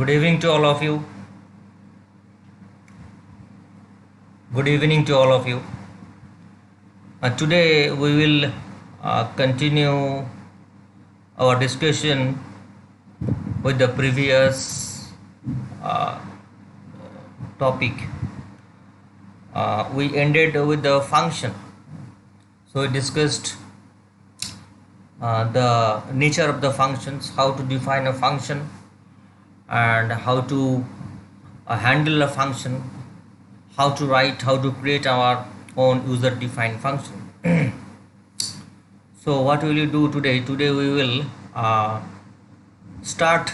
Good evening to all of you. Good evening to all of you. Today we will continue our discussion with the previous uh, topic. We ended with the function. So we discussed the nature of the functions, how to define a function, and how to handle a function, how to write, how to create our own user defined function. So what will you do today? Today we will start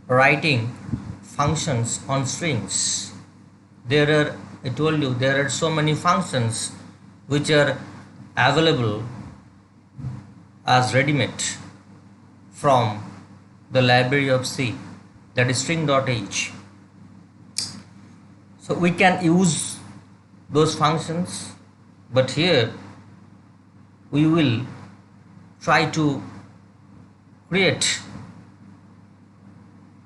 writing functions on strings. I told you, there are so many functions which are available as ready-made from the library of C, that is string.h. So we can use those functions, but here we will try to create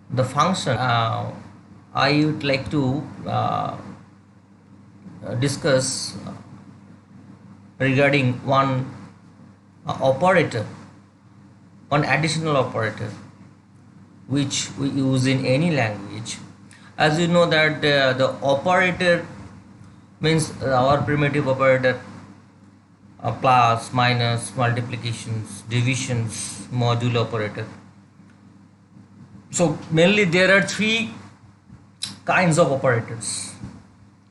the function. I would like to discuss regarding one operator, one additional operator which we use in any language. As you know that the operator means our primitive operator, plus, minus, multiplications, divisions, modulo operator. So mainly there are three kinds of operators.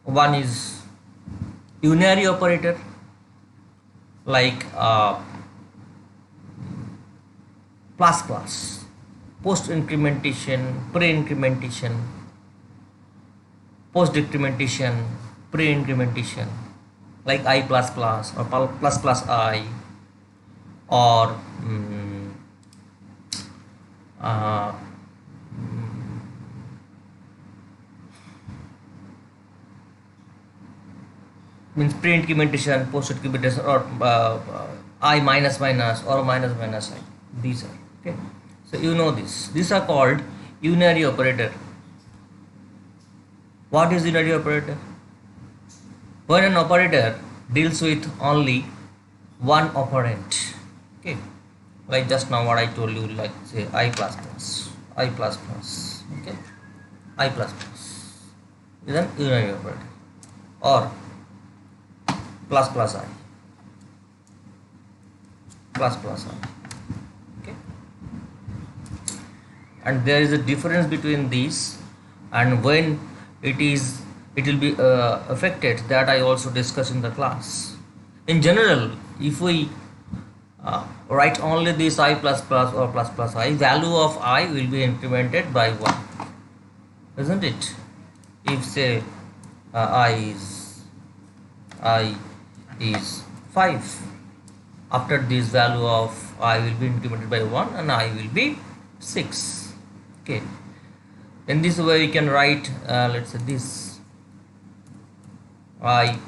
One is unary operator, like plus plus, post incrementation, pre incrementation, post decrementation, pre incrementation, like I plus plus or plus plus I, or means pre incrementation, post incrementation, or I minus minus or minus minus I. These are okay. So you know this. These are called unary operator. What is unary operator? When an operator deals with only one operand, okay, like just now what I told you, like say I plus plus, okay, I plus plus is an unary operator, or plus plus I, plus plus I, okay. And there is a difference between these, and when it will be affected, that I also discuss in the class. In general, if we write only this I plus plus or plus plus I, value of I will be incremented by 1, isn't it? If say I is 5, after this value of I will be incremented by 1 and I will be 6, okay. In this way we can write let's say this I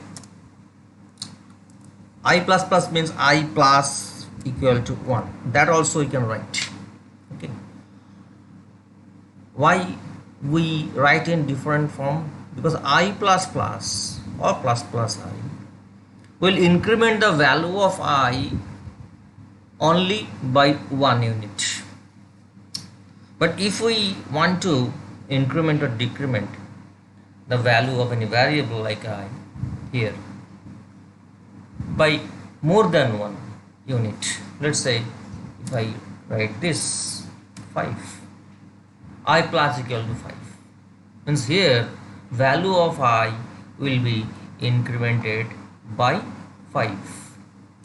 plus plus means I plus equal to 1, that also you can write, okay. Why we write in different form? Because I plus plus or plus plus I will increment the value of I only by 1 unit. But if we want to increment or decrement the value of any variable like I here by more than 1 unit, let's say if I write this 5, I plus equal to 5, means here value of I will be incremented by 5,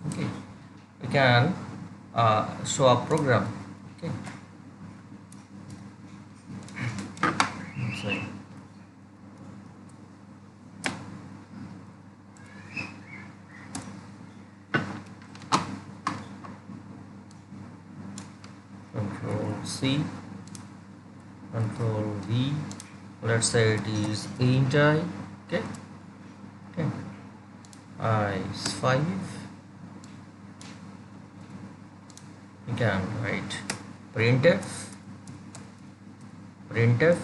okay. We can show a program, okay. Sorry. Control C, Control V, let's say it is int I, okay. I is 5, you can write printf printf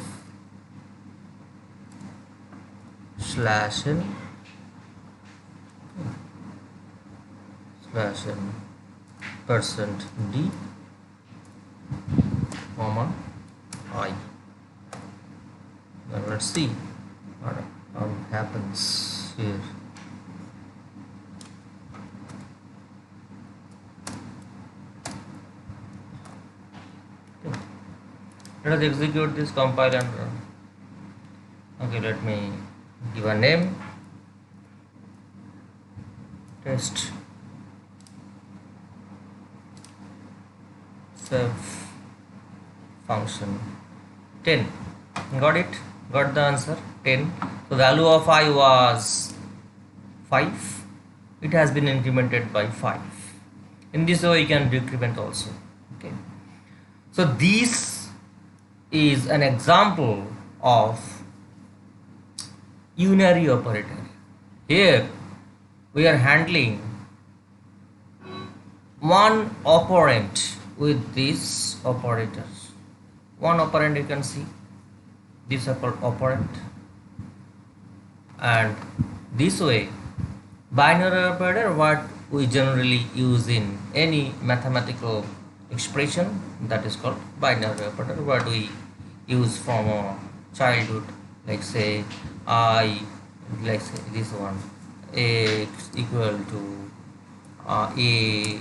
slash n percent d comma I. Now let's see what happens here. Okay. Let us execute this, compile and run. Okay, let me give a name, test, save function 10. Got it? Got the answer 10. The value of I was 5. It has been incremented by 5. In this way you can decrement also. Okay. So this is an example of unary operator. Here we are handling one operand with this operator. One operand, you can see this operand, and this way binary operator, what we generally use in any mathematical expression, that is called binary operator, what we use from a childhood, like say I, like say this one, x equal to a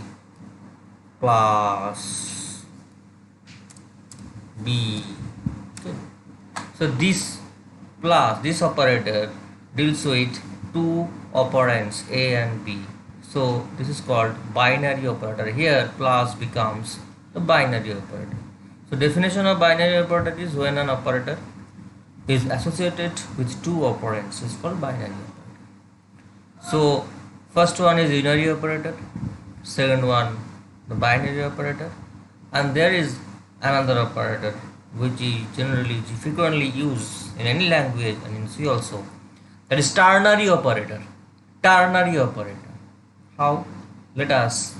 plus b. Okay. So this operator deals with two operands a and b. So this is called binary operator. Here plus becomes the binary operator. So definition of binary operator is when an operator is associated with two operands. It's called binary operator. So first one is unary operator, second one the binary operator, and there is another operator which is generally frequently used in any language and in C also, that is ternary operator. Ternary operator. How? Let us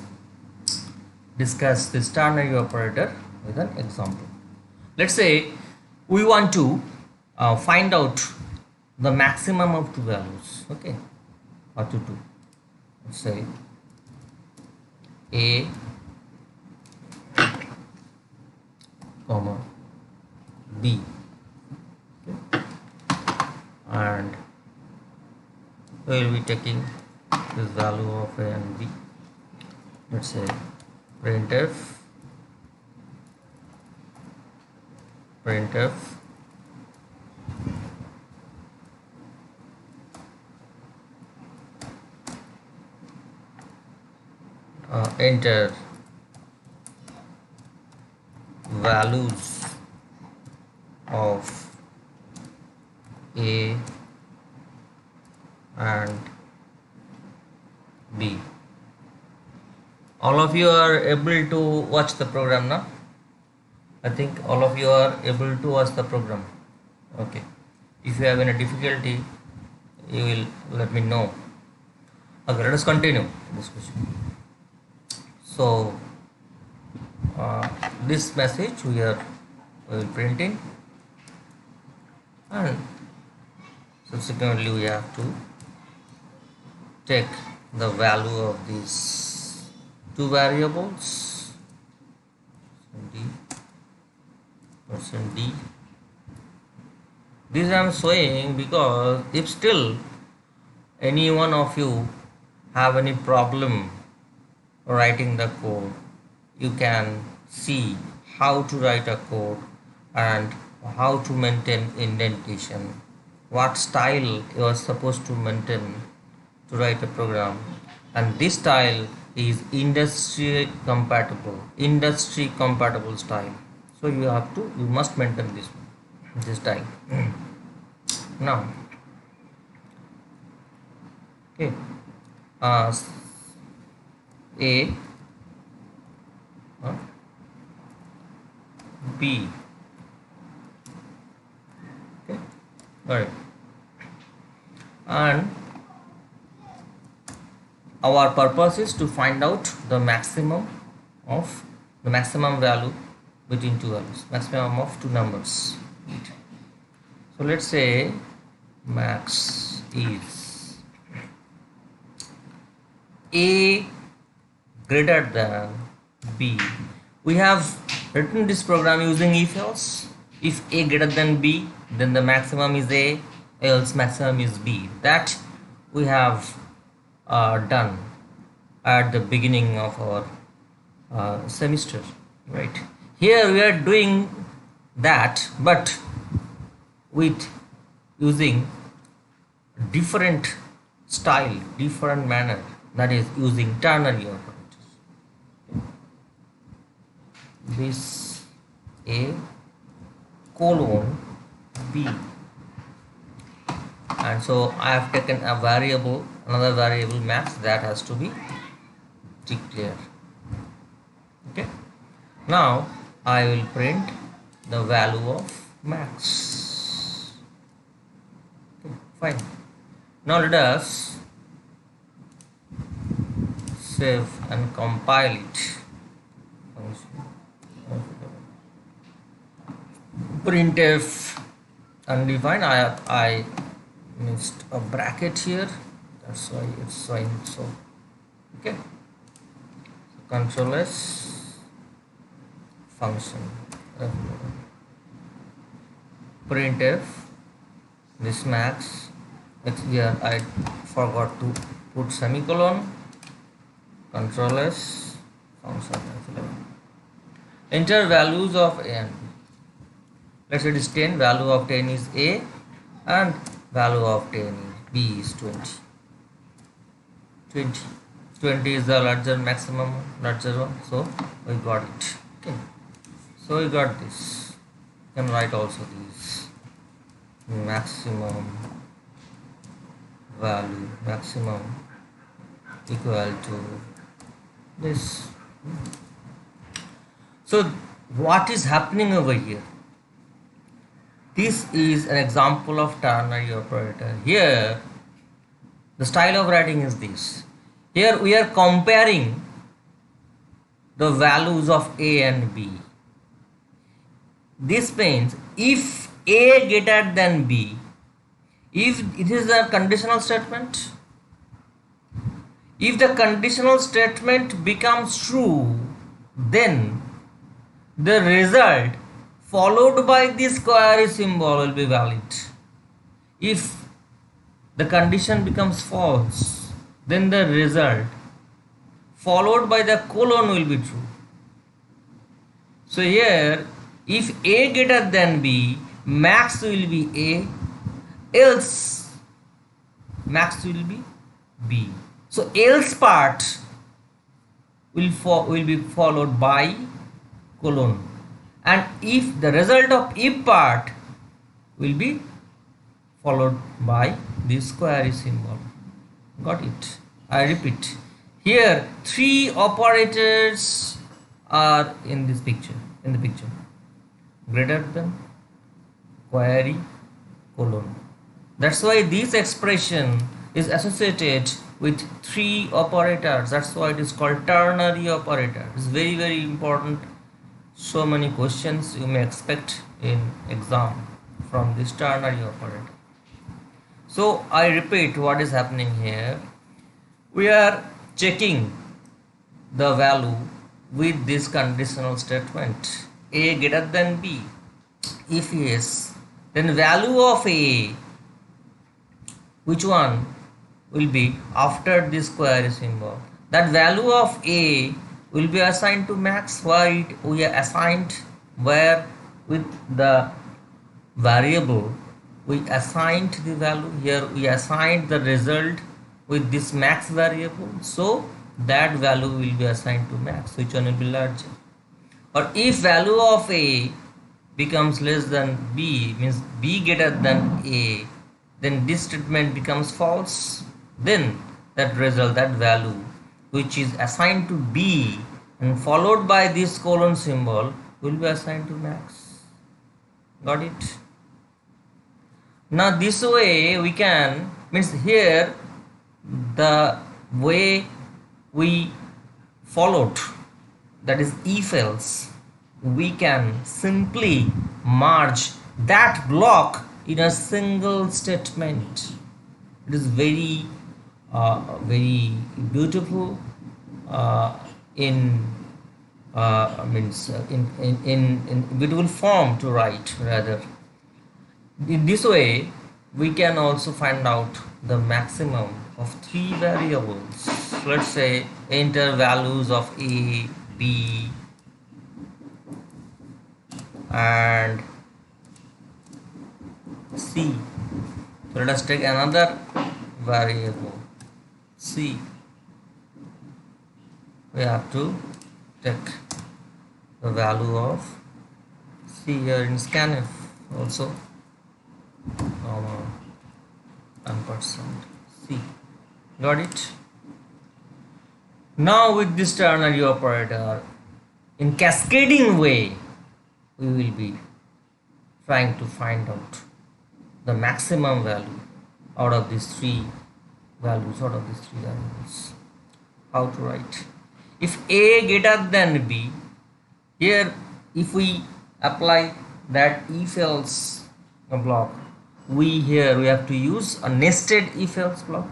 discuss this ternary operator with an example. Let's say we want to find out the maximum of two values, okay, or to 2. Let's say a comma b, okay. And we will be taking this value of a and b. Let's say printf enter values of a and b. All of you are able to watch the program now? I think all of you are able to watch the program. Okay. If you have any difficulty, you will let me know. Okay, let us continue this question. So this message we are printing, and subsequently we have to take the value of these two variables, %d. This I am showing because if still any one of you have any problem writing the code, you can see how to write a code and how to maintain indentation, what style you are supposed to maintain to write a program, and this style is industry compatible style. So you must maintain this style. Now, okay, A, B. Okay, got it. And our purpose is to find out the maximum value between two values, maximum of two numbers. So let's say max is A greater than B. We have written this program using if else. If A greater than B, then the maximum is A, else maximum is B. That we have done at the beginning of our semester, right? Here we are doing that, but with using different style, different manner, that is using ternary operators. This A colon B, and so I have taken a variable, another variable max, that has to be declared. Okay, now I will print the value of max. Okay, fine. Now let us save and compile it. Printf undefined. I missed a bracket here, that's why it's showing so. Okay, so control S function printf this max. Here I forgot to put semicolon. Control S function enter values of A and B. Let's say it is 10, value of 10 is A and value of 10 is B is 20. 20 is the larger maximum, larger one, so we got it. Okay, so we got this. You can write also this maximum value, maximum equal to this. So what is happening over here? This is an example of ternary operator. Here the style of writing is this. Here we are comparing the values of A and B. This means if A greater than B, if it is a conditional statement, if the conditional statement becomes true, then the result followed by this query symbol will be valid. If the condition becomes false, then the result followed by the colon will be true. So here, if A greater than B, max will be A, else max will be B. So else part will be followed by colon, and if the result of if part will be followed by this query symbol. Got it? I repeat, here three operators are in this picture, greater than, query, colon. That's why this expression is associated with three operators. That's why it is called ternary operator. It's very, very important. So many questions you may expect in exam from this ternary operator. So I repeat what is happening here. We are checking the value with this conditional statement, A greater than B. If yes, then value of A, which one will be after this query symbol? That value of A will be assigned to max. Why we are assigned? Where with the variable we assigned the value. Here we assigned the result with this max variable, so that value will be assigned to max. Which one will be larger? Or if value of A becomes less than B, means B greater than A, then this statement becomes false. Then that result, that value which is assigned to B and followed by this colon symbol will be assigned to max. Got it? Now this way we can, means here the way we followed, that is if else, we can simply merge that block in a single statement. It is very very beautiful in means in beautiful form to write rather. In this way we can also find out the maximum of three variables. Let's say enter values of a, b and c. So let us take another variable c. We have to take the value of c here in scanf also, 10% c. Got it? Now with this ternary operator, in cascading way we will be trying to find out the maximum value out of these three values, out of these three variables. How to write? If a greater than b, here if we apply that if else block, we have to use a nested if else block.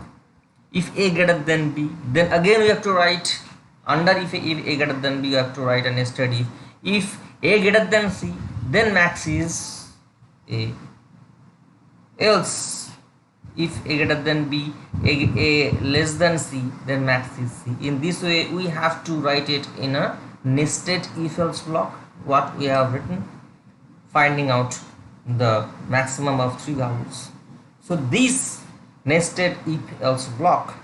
If a greater than b, then again we have to write under if a greater than b, you have to write a nested if. If a greater than c, then max is a. Else if a greater than b, a less than c, then max is c. In this way we have to write it in a nested if else block, what we have written, finding out the maximum of three values. So this nested if else block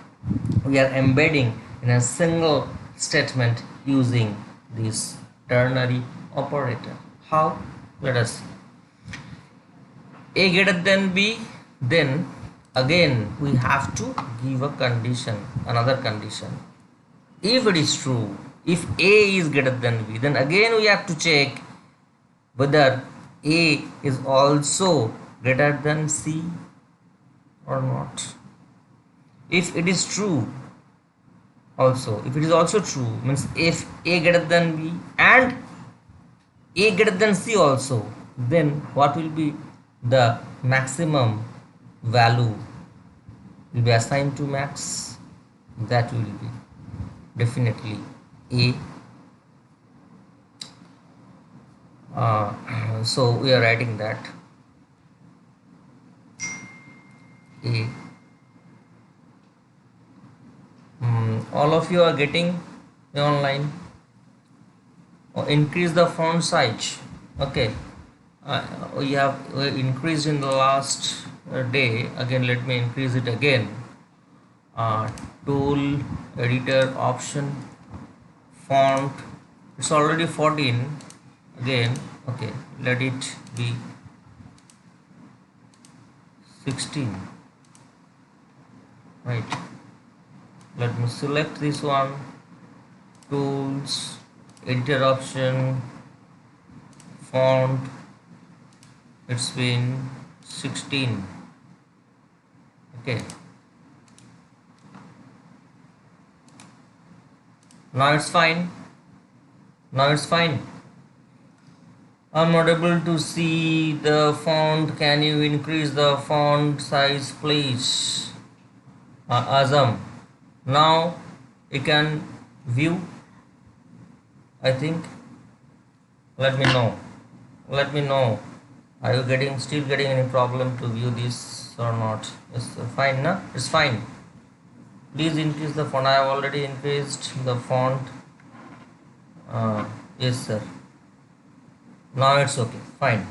we are embedding in a single statement using this ternary operator. How? Let us see. A greater than b, then again we have to give a condition, another condition. If it is true, if a is greater than b, then again we have to check whether a is also greater than c or not. If it is true also, if it is also true, means if a greater than b and a greater than c also, then what will be the maximum value will be assigned to max? That will be definitely a. So we are writing that a. All of you are getting online. Increase the font size. Okay, we have increased in the last day. Again, let me increase it again. Tool, editor, option, font, it's already 14. Again, okay, let it be 16. Right, let me select this one. Tools, editor option, font, it's been 16. Okay, now it's fine. Now it's fine. I'm not able to see the font. Can you increase the font size, please? Azam. Now you can view, I think. Let me know. Let me know. Are you still getting any problem to view this or not? It's fine, no? It's fine. Please increase the font. I have already increased the font. Yes, sir. Now it's okay. Fine.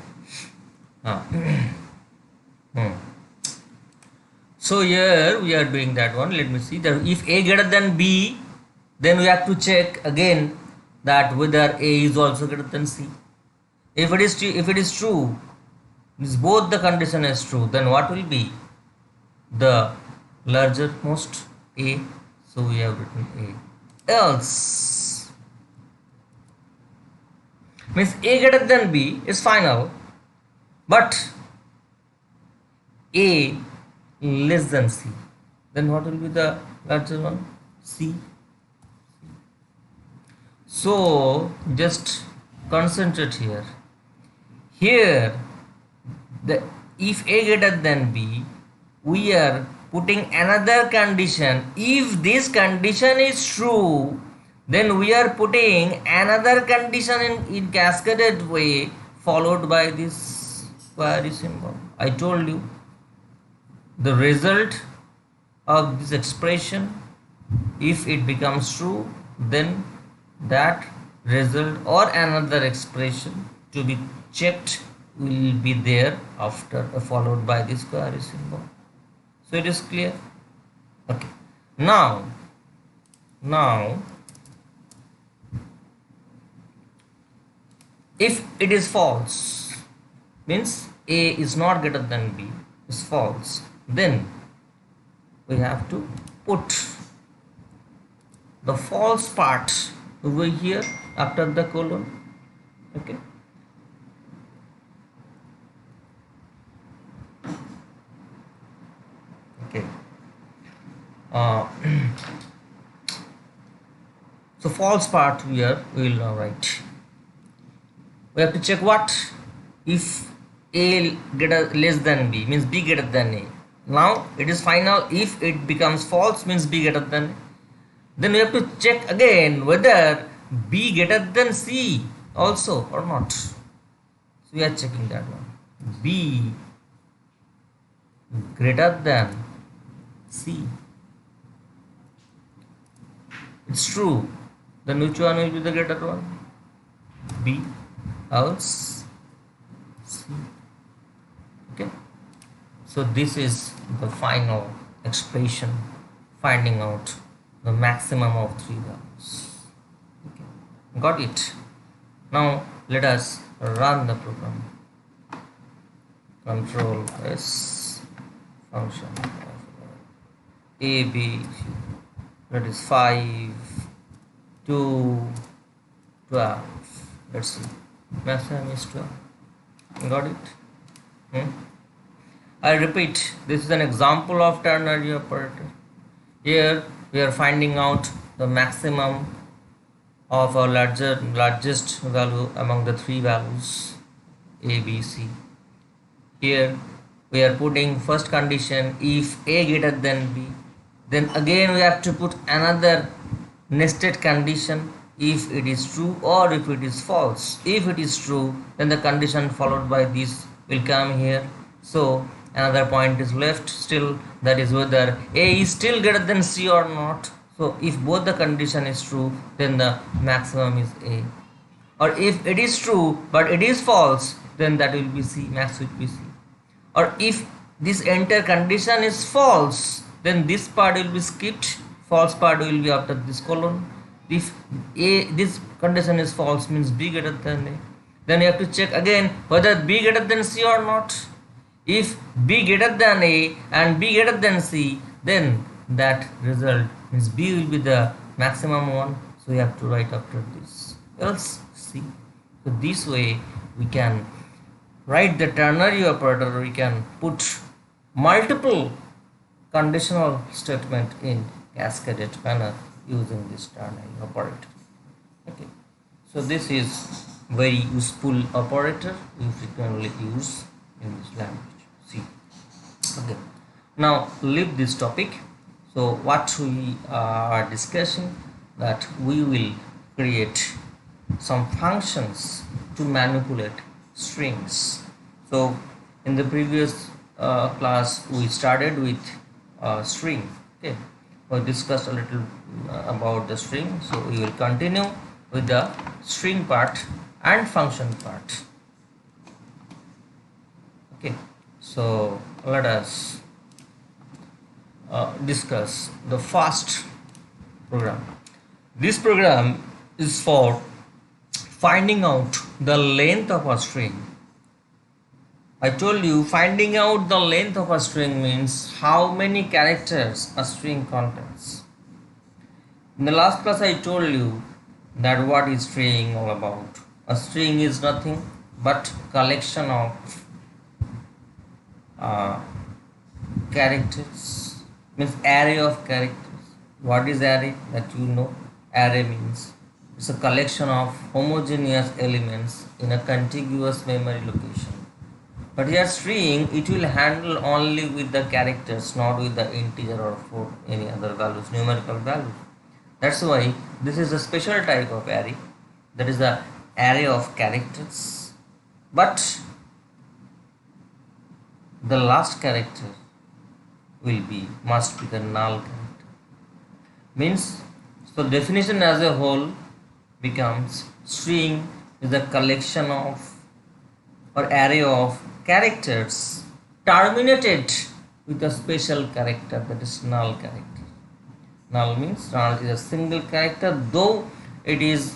So here we are doing that one. Let me see that if a greater than b, then we have to check again that whether a is also greater than c. If it is true, means both the condition is true, then what will be the larger most? A. So we have written a. Else means a greater than b is final, but a less than c, then what will be the larger one? C. So just concentrate here. Here the if A greater than B, we are putting another condition. If this condition is true, then we are putting another condition in cascaded way, followed by this query symbol. I told you the result of this expression, if it becomes true, then that result or another expression to be checked will be there after followed by this query symbol. So it is clear. Okay, now if it is false, means A is not greater than B, is false, then we have to put the false part over here after the colon. Okay, okay. So false part here we will now write. We have to check what? If A greater less than B, means B greater than A. Now it is final. If it becomes false, means B greater than A. Then we have to check again whether B greater than C also or not. So we are checking that one. B greater than C. It's true. Then which one will be the greater one? B, else C. Okay. So this is the final expression, finding out the maximum of 3 values. Okay. Got it. Now let us run the program. Control S, function A, B, that is 5, 2, 12. Let's see. Maximum is 12. Got it? I repeat, this is an example of ternary operator. Here we are finding out the maximum of a largest value among the 3 values A, B, C. Here we are putting first condition, if A greater than B. Then again we have to put another nested condition, if it is true or if it is false. If it is true, then the condition followed by this will come here. So another point is left still, that is whether A is still greater than C or not. So if both the condition is true, then the maximum is A. Or if it is true but it is false, then that will be C, max will be C. Or if this entire condition is false, then this part will be skipped, false part will be after this colon. If A, this condition is false, means B greater than A, then you have to check again whether B greater than C or not. If B greater than A and B greater than C, then that result means B will be the maximum one, so we have to write after this, else C. So this way we can write the ternary operator, we can put multiple conditional statement in cascaded manner using this ternary operator. Okay, so this is very useful operator we frequently use in this language. See, okay, now leave this topic. So what we are discussing, that we will create some functions to manipulate strings. So in the previous class we started with string. Okay, we discussed a little about the string, so we will continue with the string part and function part. Okay, so let us discuss the first program. This program is for finding out the length of a string. I told you finding out the length of a string means how many characters a string contains. In the last class I told you that what is string all about. A string is nothing but collection of characters, means array of characters. What is array? That you know. Array means it's a collection of homogeneous elements in a contiguous memory location. But here string, it will handle only with the characters, not with the integer or for any other values, numerical values. That's why this is a special type of array, that is the array of characters. But the last character must be the null character. Means, so definition as a whole becomes string is a collection of or array of characters terminated with a special character, that is null character. Null means null is a single character, though it is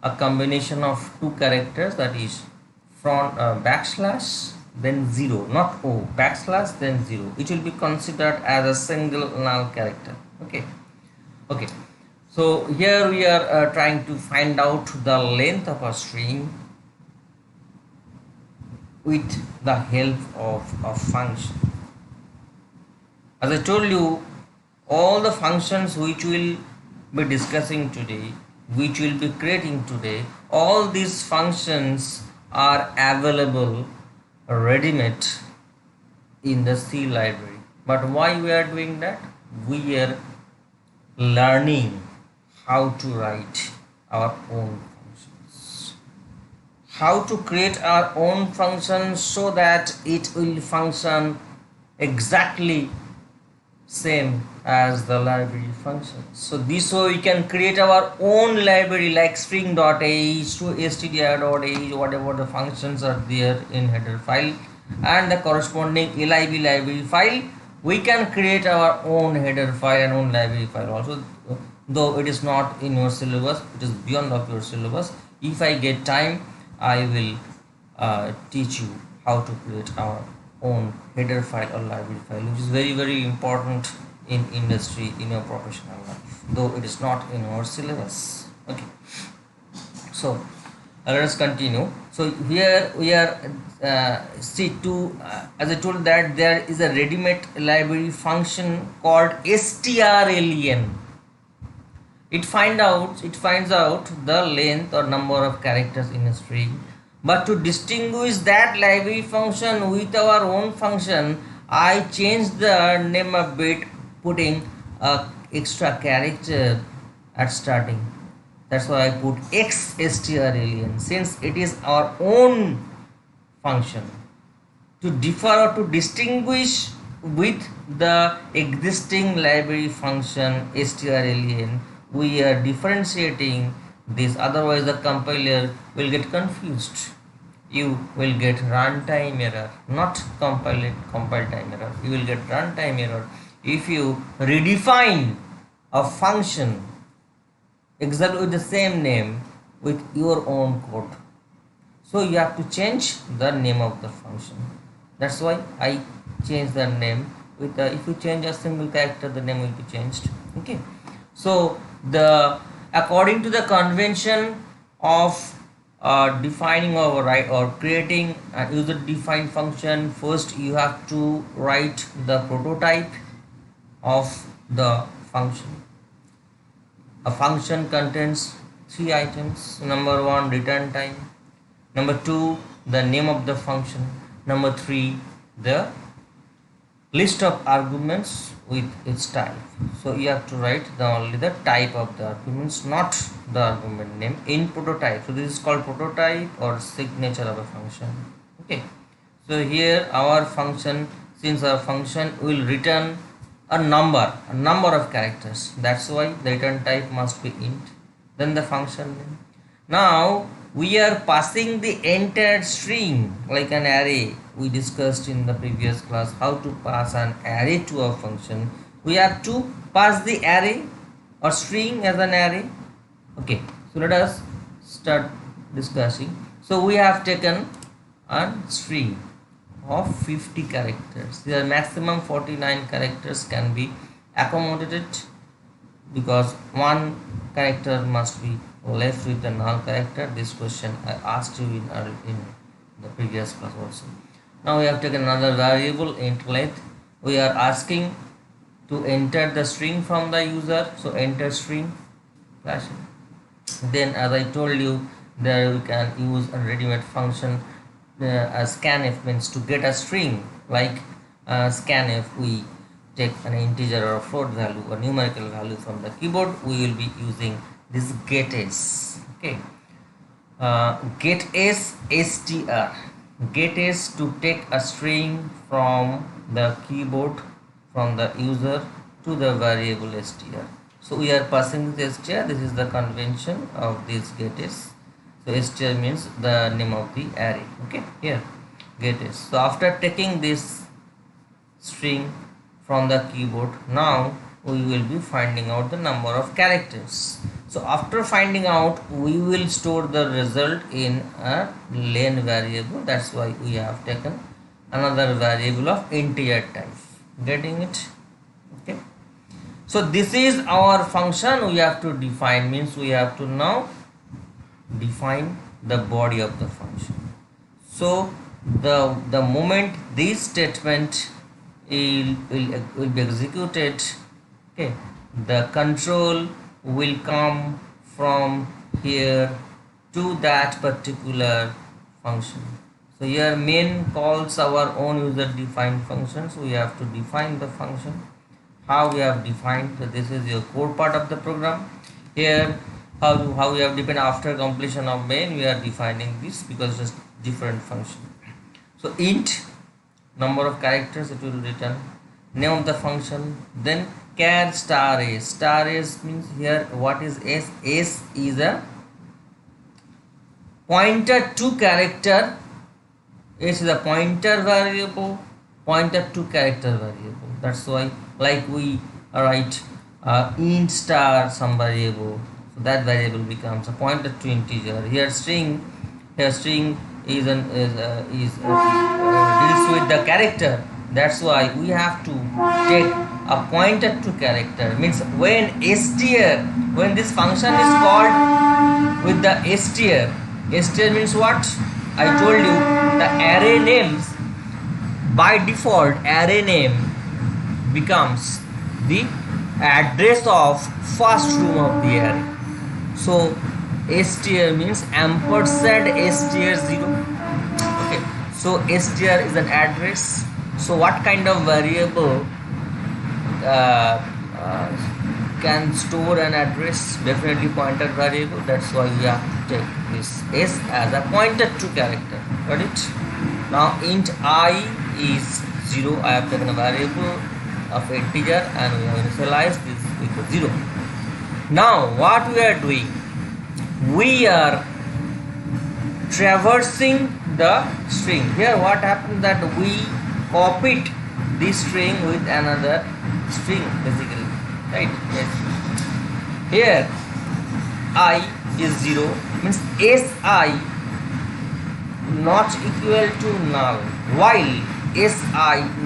a combination of two characters, that is front backslash then 0, not O, backslash then 0. It will be considered as a single null character. Okay, so here we are trying to find out the length of a string with the help of a function. As I told you, all the functions which we will be discussing today, which we will be creating today, all these functions are available ready-made in the C library. But why we are doing that? We are learning how to write our own functions, how to create our own function so that it will function exactly same as the library function. So this way we can create our own library like string.h to stdio.h, whatever the functions are there in header file, and the corresponding lib library file. We can create our own header file and own library file also, though it is not in your syllabus, it is beyond of your syllabus. If I get time, I will teach you how to create our own header file or library file, which is very important in industry, in your professional life, though it is not in our syllabus. Okay, so let us continue. So here we are as I told that there is a ready-made library function called strlen. It finds out the length or number of characters in a string. But to distinguish that library function with our own function, I changed the name a bit, putting a extra character at starting. That's why I put strlen, since it is our own function. To differ or to distinguish with the existing library function strlen, we are differentiating this, otherwise the compiler will get confused. You will get runtime error, not compile time error. You will get runtime error if you redefine a function exactly with the same name with your own code. So you have to change the name of the function. That's why I changed the name with if you change a single character, the name will be changed. Okay, so according to the convention of defining or creating a user defined function, first you have to write the prototype of the function. A function contains 3 items. Number 1, return time. Number 2, the name of the function. Number 3, the list of arguments with its type. So you have to write only the type of the arguments, not the argument name in prototype. So this is called prototype or signature of a function. Okay, so here our function, since our function will return a number of characters, that's why the return type must be int, then the function name. Now we are passing the entire string like an array. We discussed in the previous class how to pass an array to a function. We have to pass the array or string as an array. Okay, so let us start discussing. So we have taken a string of 50 characters. There are maximum 49 characters can be accommodated because one character must be left with a null character. This question I asked you in the previous class also. Now we have taken another variable int length. We are asking to enter the string from the user, so enter string flashing. Then as I told you, there we can use a ready-made function scanf means to get a string, like scanf we take an integer or a float value or numerical value from the keyboard, we will be using this getS. Okay, getS str. GetS to take a string from the keyboard, from the user to the variable str. So we are passing this str. This is the convention of this getS. So str means the name of the array. Okay, here getS. So after taking this string from the keyboard, now we will be finding out the number of characters. So after finding out, we will store the result in a len variable. That's why we have taken another variable of integer type. Getting it? Okay. So this is our function we have to define, means we have to now define the body of the function. So the moment this statement will be executed, okay, the control will come from here to that particular function. So here main calls our own user defined function, so we have to define the function. How we have defined, so this is your core part of the program. Here how we have defined, after completion of main we are defining this because it's different function. So int number of characters it will return, name of the function, then char star s. Star s means here what is s? S is a pointer to character. S is a pointer variable, pointer to character variable. That's why, like we write int star some variable, so that variable becomes a pointer to integer. Here string is deals with the character. That's why we have to take a pointer to character. Means when str, when this function is called with the str means what? I told you the array names, by default array name becomes the address of first room of the array. So str means ampersand str0. Okay, so str is an address. So what kind of variable can store an address? Definitely pointer variable. That's why we have to take this s as a pointer to character. Got it? Now int I is 0. I have taken a variable of integer and we have initialized this equal 0. Now what we are doing, we are traversing the string. Here what happened, that we copied this string with another string basically, right? Yes. Here I is 0 means si not equal to null, while si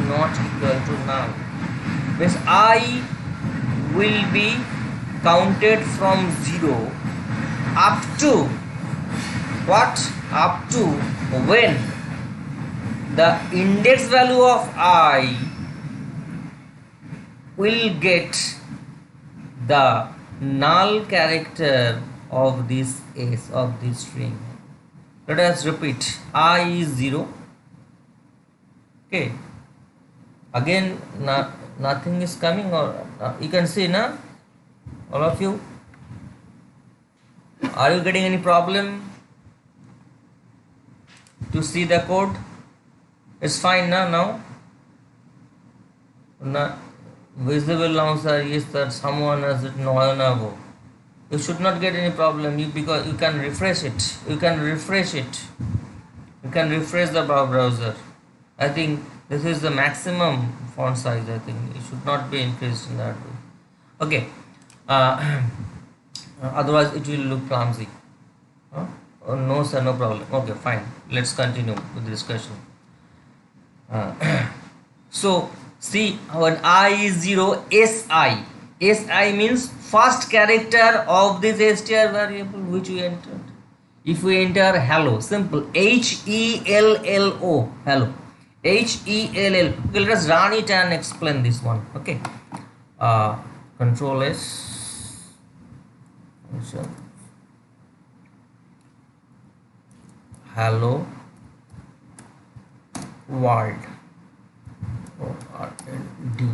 not equal to null means I will be counted from 0 up to what? Up to when the index value of I will get the null character of this s, of this string. Let us repeat. I is 0. Okay, again nothing is coming, or you can see now, all of you, are you getting any problem to see the code? It's fine now. Now visible now, sir. Yes sir, someone has written no. You should not get any problem, because you can refresh it. You can refresh the browser. I think this is the maximum font size. I think it should not be increased in that way. Okay, otherwise it will look clumsy. Oh, no sir, no problem. Okay, fine, let's continue with the discussion. So see, when I is 0, si means first character of this str variable which we entered. If we enter hello, simple, hello, hello, okay, let us run it and explain this one. Okay, control S, hello, world, O-R-L-D,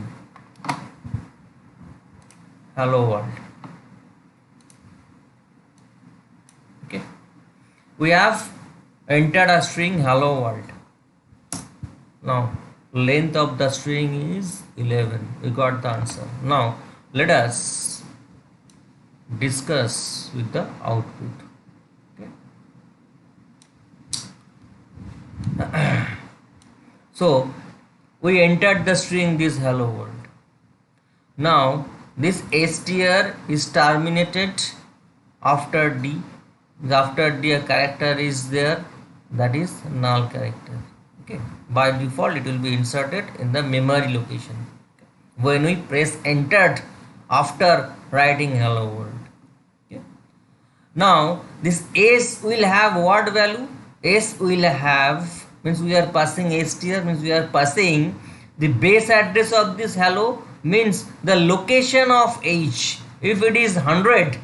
hello world. Okay, we have entered a string hello world. Now length of the string is 11. We got the answer. Now let us discuss with the output. Okay. So we entered the string this hello world. Now this str is terminated after d. After d a character is there, that is null character. Okay, by default it will be inserted in the memory location when we press entered after writing hello world. Okay. Now this s will have what value? S will have, means we are passing str, means we are passing the base address of this hello, means the location of h. If it is 100,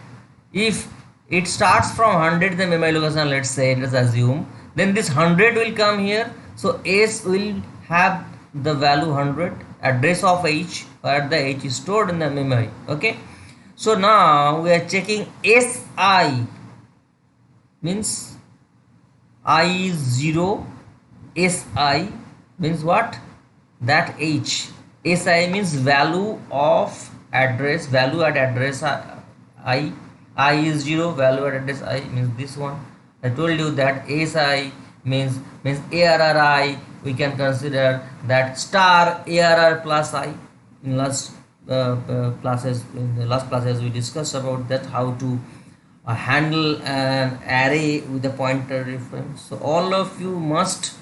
if it starts from 100 the memory location, let's say, let's assume, then this 100 will come here. So s will have the value 100, address of h, where the h is stored in the memory. Okay, so now we are checking si, means I is 0, si means what? That h. Si means value of address, value at address I is 0, value at address I means this one. I told you that si means ARRI. We can consider that star ARR plus I. In last classes, in the last classes we discussed about that, how to handle an array with a pointer reference. So all of you must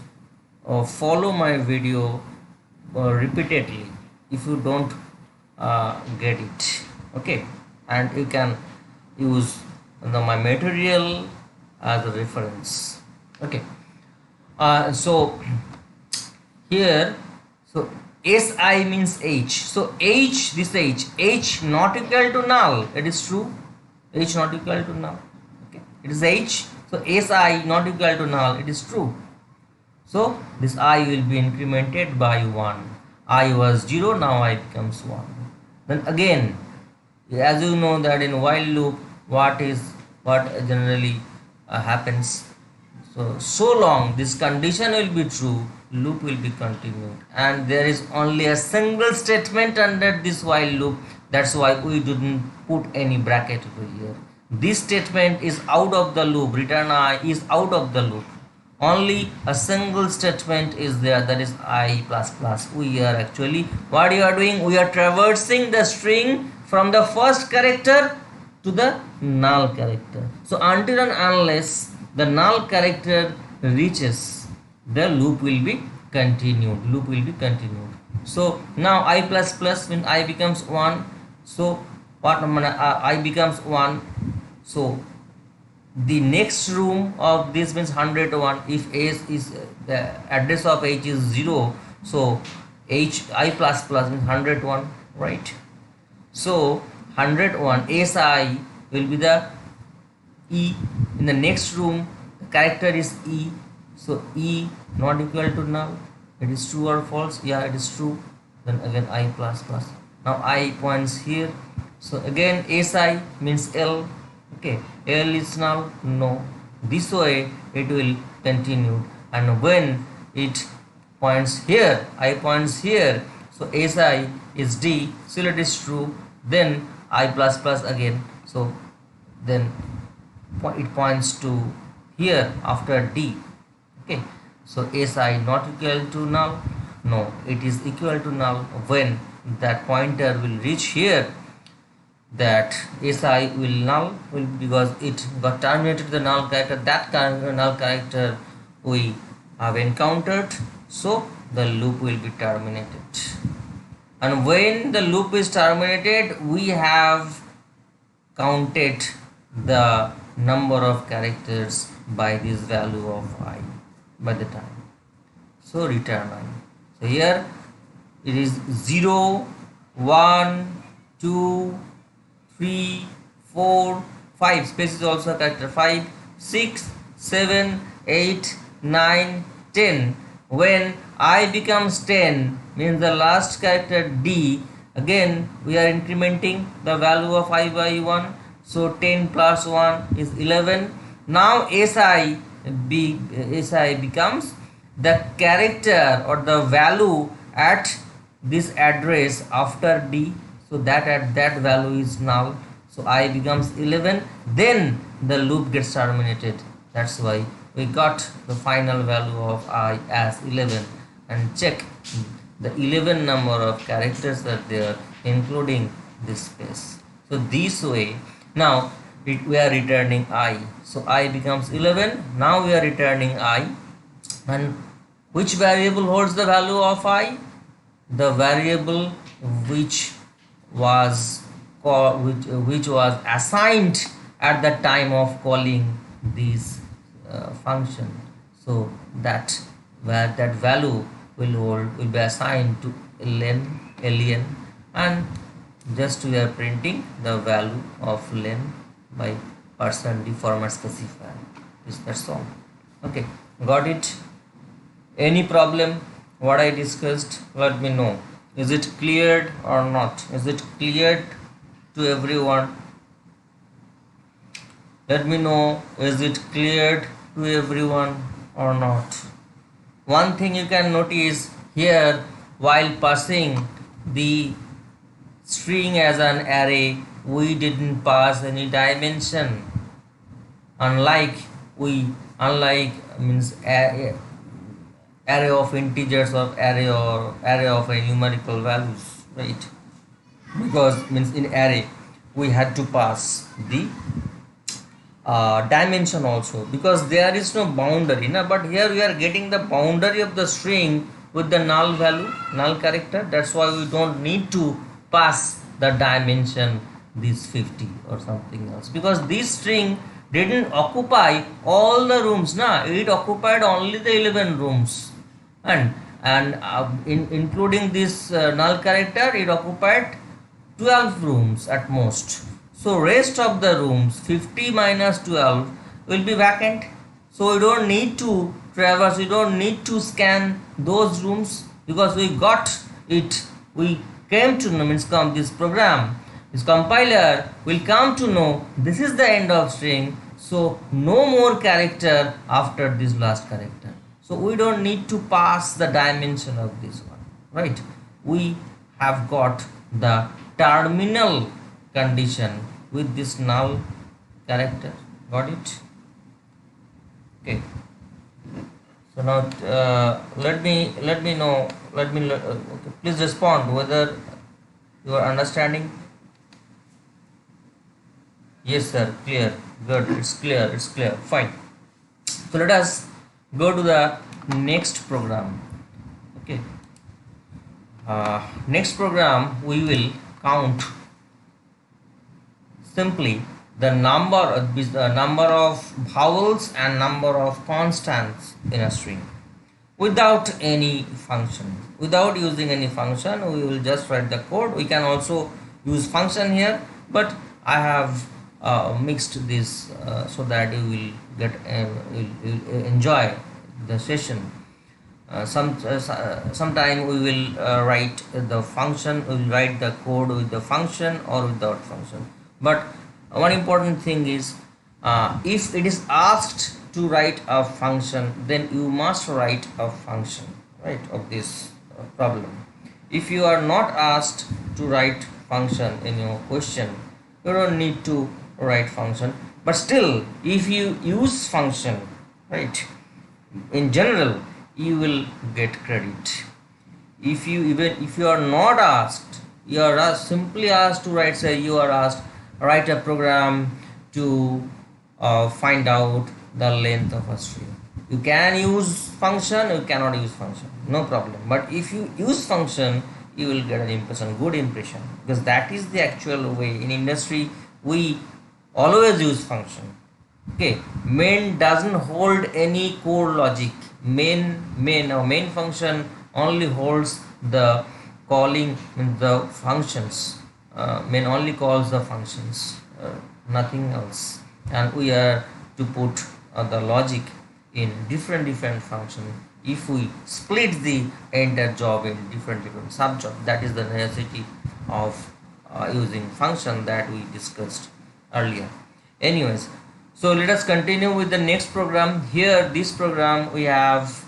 follow my video repeatedly if you don't get it. Okay, and you can use my material as a reference. Okay, so here, so si means h. So h, this h not equal to null. It is true. H not equal to null. Okay, it is h. So si not equal to null. It is true. So this I will be incremented by 1. I was 0, now I becomes 1. Then again, as you know that in while loop, what generally happens, so long this condition will be true, loop will be continued, and there is only a single statement under this while loop. That's why we didn't put any bracket over here. This statement is out of the loop, return I is out of the loop. Only a single statement is there, that is I plus plus. We are actually, what you are doing, we are traversing the string from the first character to the null character. So until and unless the null character reaches, the loop will be continued. Loop will be continued. So now I plus plus means I becomes 1. So what I becomes 1. So the next room of this means 101. If s is the address of h is 0, so h I plus plus means 101, right? So 101 si will be the e. In the next room the character is e, so e not equal to null. It is true or false? Yeah, it is true. Then again I plus plus. Now I points here, so again si means l. Okay, L is null? No. This way it will continue, and when it points here, I points here, so Si is D, still it is true, then I plus plus again, so then it points to here after D. Okay, so Si not equal to null? No, it is equal to null when that pointer will reach here, that si will null, because it got terminated the null character. That null character we have encountered, so the loop will be terminated. And when the loop is terminated, we have counted the number of characters by this value of I by the time. So return I. So here it is 0, 1, 2, 3, 4, 5, space is also a character, 5, 6, 7, 8, 9, 10. when I becomes 10, means the last character D, again we are incrementing the value of I by 1. So 10 plus 1 is 11. Now SI becomes the character or the value at this address after D. So that at that value is null. So I becomes 11. Then the loop gets terminated. That's why we got the final value of I as 11, and check the 11 number of characters that they are including this space. So this way now we are returning I. So I becomes 11. Now we are returning I, and which variable holds the value of I? The variable which was which was assigned at the time of calling this function. So that value will be assigned to ln, and just we are printing the value of len by %d format specifier. That's all. Okay, got it? Any problem what I discussed? Let me know. Is it cleared or not? Is it cleared to everyone? Let me know, is it cleared to everyone or not? One thing you can notice here, while passing the string as an array, we didn't pass any dimension. Unlike means array of integers or array of numerical values, right? Because means in array we had to pass the dimension also, because there is no boundary, but here we are getting the boundary of the string with the null value, null character. That's why we don't need to pass the dimension this 50 or something else, because this string didn't occupy all the rooms. It occupied only the 11 rooms, and including this null character, it occupied 12 rooms at most. So rest of the rooms, 50 minus 12, will be vacant. So we don't need to traverse, we don't need to scan those rooms, because we got it. We came to know, this program, this compiler will come to know this is the end of string. So no more character after this last character. So we don't need to pass the dimension of this one, right? We have got the terminal condition with this null character. Got it? Okay. So now let me know. Okay, please respond whether you are understanding. Yes sir, clear. Good, it's clear. Fine. So let us go to the next program. Okay. Next program we will count simply the number of vowels and number of constants in a string without any function. Without using any function, we will just write the code. We can also use function here, but I have mixed this so that you will get will enjoy the session. Sometime we will write the function, we will write the code with the function or without function. But one important thing is, if it is asked to write a function, then you must write a function, right, of this problem. If you are not asked to write function in your question, you don't need to write function. But still, if you use function, right, in general, you will get credit. If you are not asked, you are simply asked to write, say you are asked write a program to find out the length of a string. You can use function, you cannot use function, no problem. But if you use function, you will get an impression, good impression, because that is the actual way. In industry, we always use function. Okay, main doesn't hold any core logic. Main function only holds the calling the functions. Main only calls the functions, nothing else, and we are to put the logic in different function if we split the entire job in different subjobs. That is the necessity of using function that we discussed earlier. Anyways, so let us continue with the next program. Here, this program, we have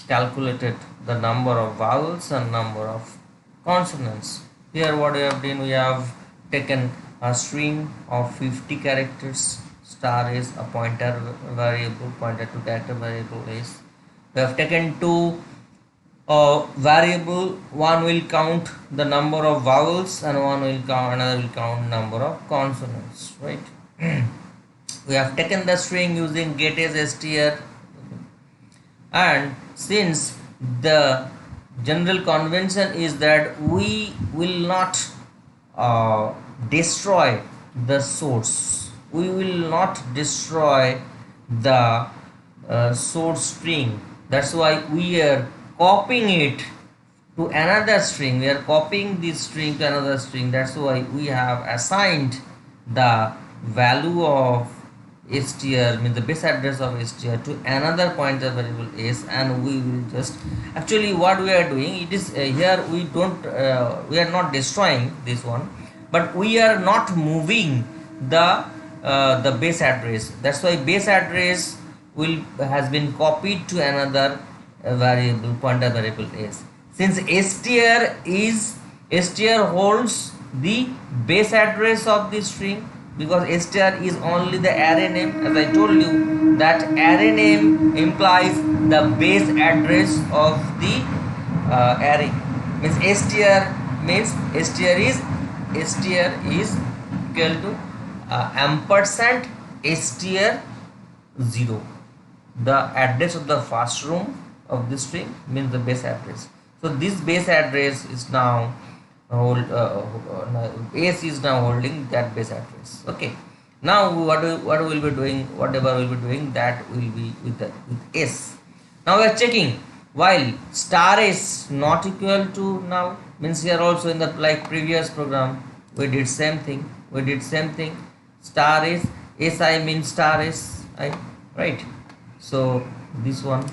calculated the number of vowels and number of consonants. Here what we have done, we have taken a string of 50 characters. Star is a pointer variable, pointer to character variable is. We have taken two variable, one will count the number of vowels and another will count number of consonants, right? We have taken the string using getAsStr, and since the general convention is that we will not destroy the source, we will not destroy the source string. That's why we are copying it to another string. We are copying this string to another string. That's why we have assigned the value of str, means the base address of str, to another pointer variable s, and we will just actually what we are doing, it is here we don't we are not destroying this one, but we are not moving the base address. That's why base address has been copied to another variable, pointer variable s. Since str holds the base address of the string, because str is only the array name. As I told you that array name implies the base address of the array. Means str is equal to ampersand str 0. The address of the first room of the string means the base address. So this base address is now s is now holding that base address. Okay. Now what we'll be doing, whatever we'll be doing, that will be with s. Now we are checking, while star is not equal to null, means here also in the like previous program we did same thing. Star is si means star is I, right? So this one,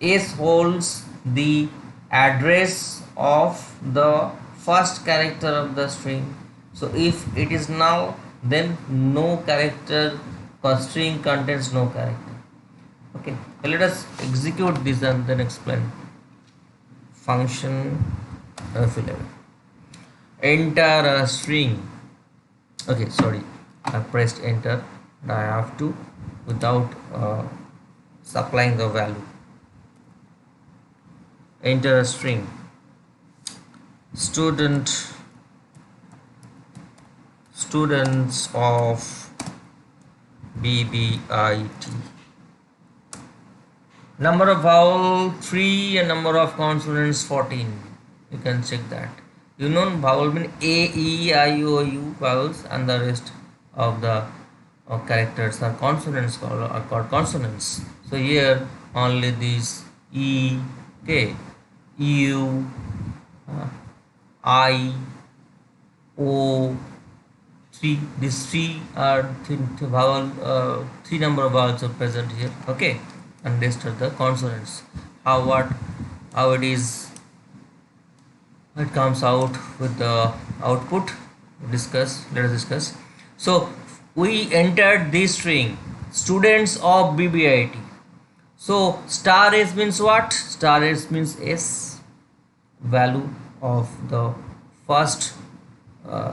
s holds the address of the first character of the string. So if it is null, then no character, string contains no character. Okay, let us execute this and then explain. Function F11, enter a string. Okay, sorry, I pressed enter and I have to, without supplying the value, enter a string. Students of BBIT. Number of vowel 3 and number of consonants 14. You can check that. You know vowel mean A, E, I, O, U vowels, and the rest of the characters are consonants, are called consonants. So here only these E, K, U, I, O, 3. These 3 are vowel, 3 number of vowels are present here. Okay, and rest are the consonants. How it is, it comes out with the output. Let us discuss. So we entered this string, students of BBIT. So star s means what? Star s means s, value of the first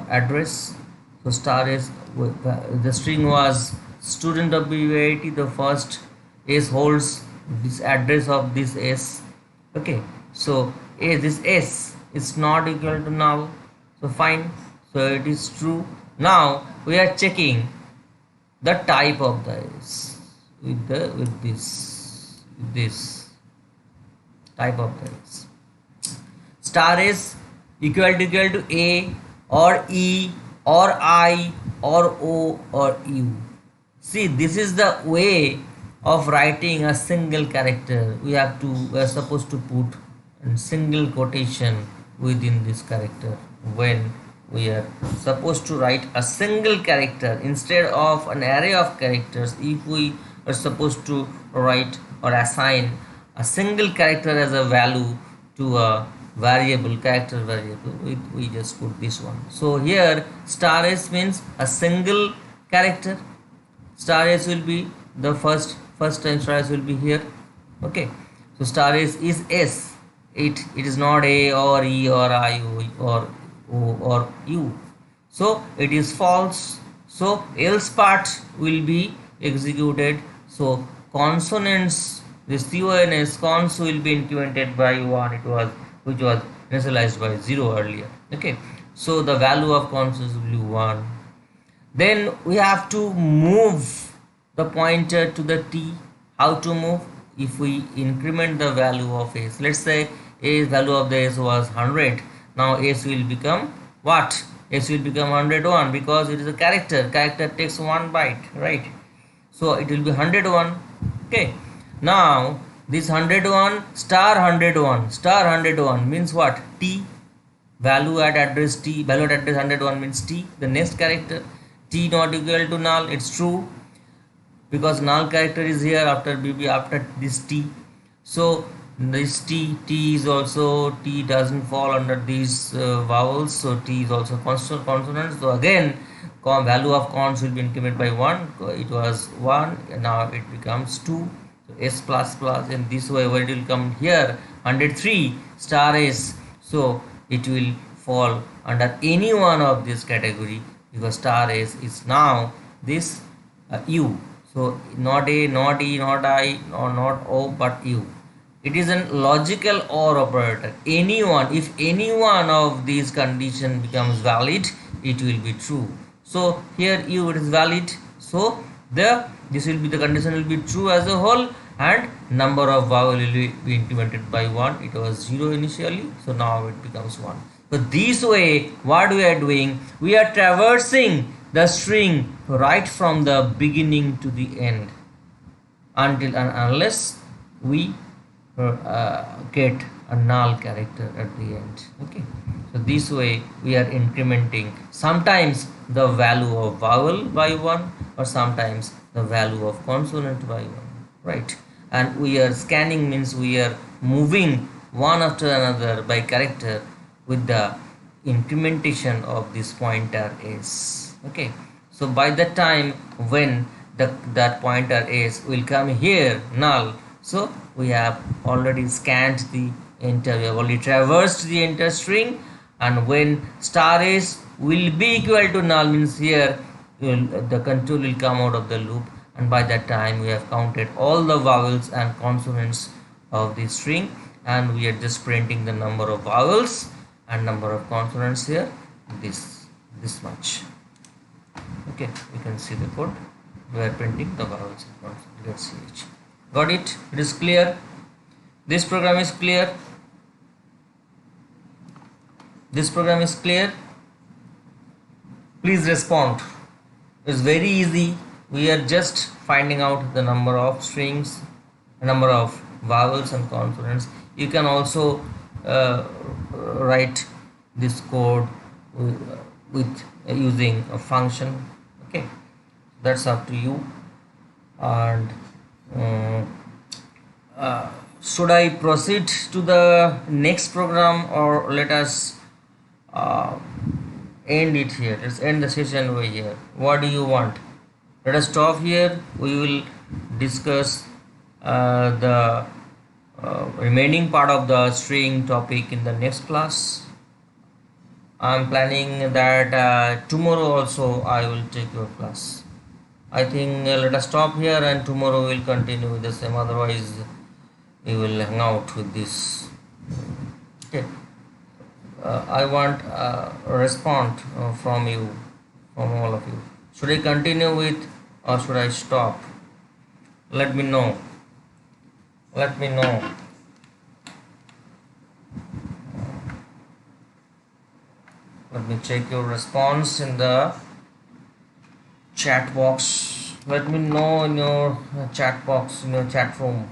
address. So star s, the string was student of BBIT, the first s holds this address of this s. Okay, so this s is not equal to null, so fine, so it is true. Now we are checking the type of the s with this type of the s. Star is equal to A or E or I or O or U. See, this is the way of writing a single character. We are supposed to put a single quotation within this character when we are supposed to write a single character instead of an array of characters. If we are supposed to write or assign a single character as a value to a variable, character variable, we just put this one. So here star s means a single character. Star s will be the first time star s will be here. Okay, so star s is s. It is not a or e or I or o or u. So it is false. So else part will be executed. So consonants, this CONS cons will be incremented by 1. It was which was initialized by 0 earlier. Okay, so the value of cons will be 1. Then we have to move the pointer to the t. How to move? If we increment the value of s, let's say a value of the s was 100, now s will become what? S will become 101 because it is a character. Character takes 1 byte, right? So it will be 101. Okay, now this 101 star 101 star 101 means what? T. Value at address t, value at address 101 means t, the next character. T not equal to null, it's true, because null character is here after bb, after this t. So this t is also, t doesn't fall under these vowels, so t is also consonant. So again value of cons will be incremented by 1. It was 1 and now it becomes 2. So s plus plus, in this way when it will come here 103 star s, so it will fall under any one of this category, because star s is now this u. So not a, not e, not I, or not o, but u. It is a logical OR operator. Anyone, if any one of these conditions becomes valid, it will be true. So here u it is valid. So this will be, the condition will be true as a whole, and number of vowel will be incremented by 1. It was 0 initially, so now it becomes 1. So this way what we are doing, we are traversing the string right from the beginning to the end, until and unless we get a null character at the end. Okay, so this way we are incrementing sometimes the value of vowel by 1, or sometimes the value of consonant by 1, right? And we are scanning means we are moving one after another by character with the incrementation of this pointer s. Okay, so by the time when that pointer s will come here null, so we have already scanned the entire, we have already traversed the entire string, and when star s will be equal to null means here the control will come out of the loop, and by that time we have counted all the vowels and consonants of the string, and we are just printing the number of vowels and number of consonants here, this much. Okay, you can see the code. We are printing the vowels and consonants. Let's see it. Got it? It is clear. This program is clear. This program is clear. Please respond. It's very easy. We are just finding out the number of strings, number of vowels and consonants. You can also write this code with using a function. Okay, that's up to you. And should I proceed to the next program, or let us end it here? Let's end the session over here. What do you want? Let us stop here. We will discuss the remaining part of the string topic in the next class. I am planning that tomorrow also I will take your class. I think let us stop here, and tomorrow we will continue with the same, otherwise we will hang out with this. Okay, I want a response from you, from all of you. Should I continue with, or should I stop? Let me know. Let me know. Let me check your response in the chat box. Let me know in your chat box, in your chat room.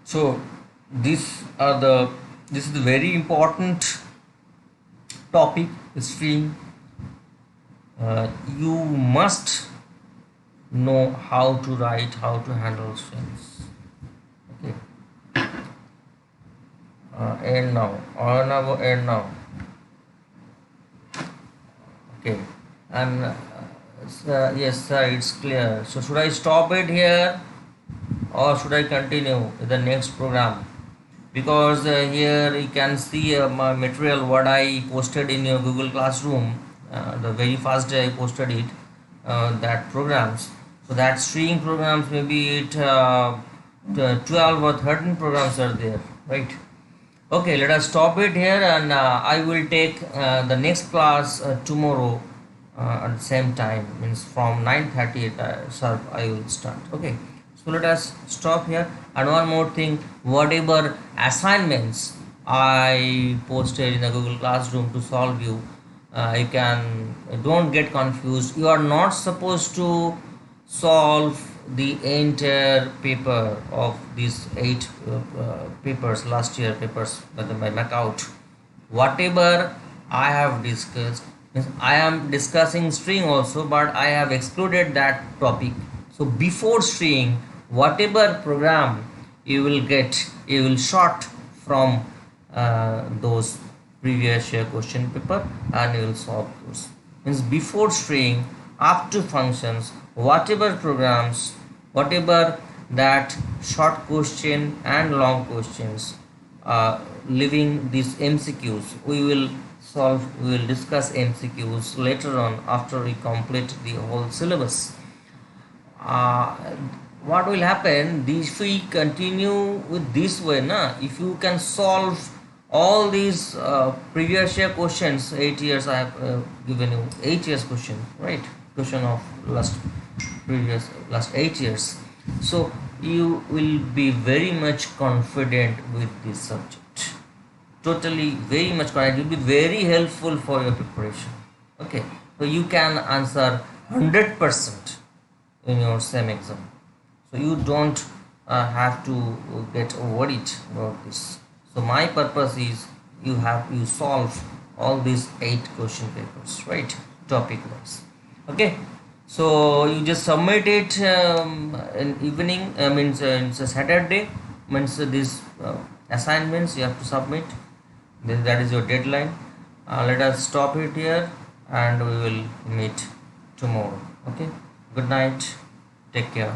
So this is the very important topic, string. You must know how to write, how to handle strings. Okay. End now. End now. Okay. And yes, sir, it's clear. So should I stop it here or should I continue with the next program? Because here you can see my material what I posted in your Google Classroom. The very first day I posted it, that programs. So that string programs, maybe it 12 or 13 programs are there, right? Okay, let us stop it here, and I will take the next class tomorrow at the same time, means from 9:30 sharp I will start. Okay, so let us stop here. And one more thing, whatever assignments I posted in the Google Classroom to solve you, you can, don't get confused. You are not supposed to solve the entire paper of these 8 papers, last year papers by Macaut. Whatever I have discussed, means I am discussing string also, but I have excluded that topic. So before string, whatever program you will get, you will short from those previous year question paper and you will solve those. Means before string up to functions, whatever programs, whatever that short question and long questions, leaving these MCQs, we will solve, we will discuss MCQs later on after we complete the whole syllabus. What will happen if we continue with this way, na? If you can solve all these previous year questions, 8 years I have given you 8 years question, right? Question of last 8 years. So you will be very much confident with this subject. Totally very much confident. It will be very helpful for your preparation. Okay, so you can answer 100% in your same exam. So you don't have to get worried about this. So my purpose is you solve all these 8 question papers, right? Topic wise. Okay. So you just submit it in evening. Means it's a Saturday. Means these assignments you have to submit. That is your deadline. Let us stop it here, and we will meet tomorrow. Okay. Good night. Take care.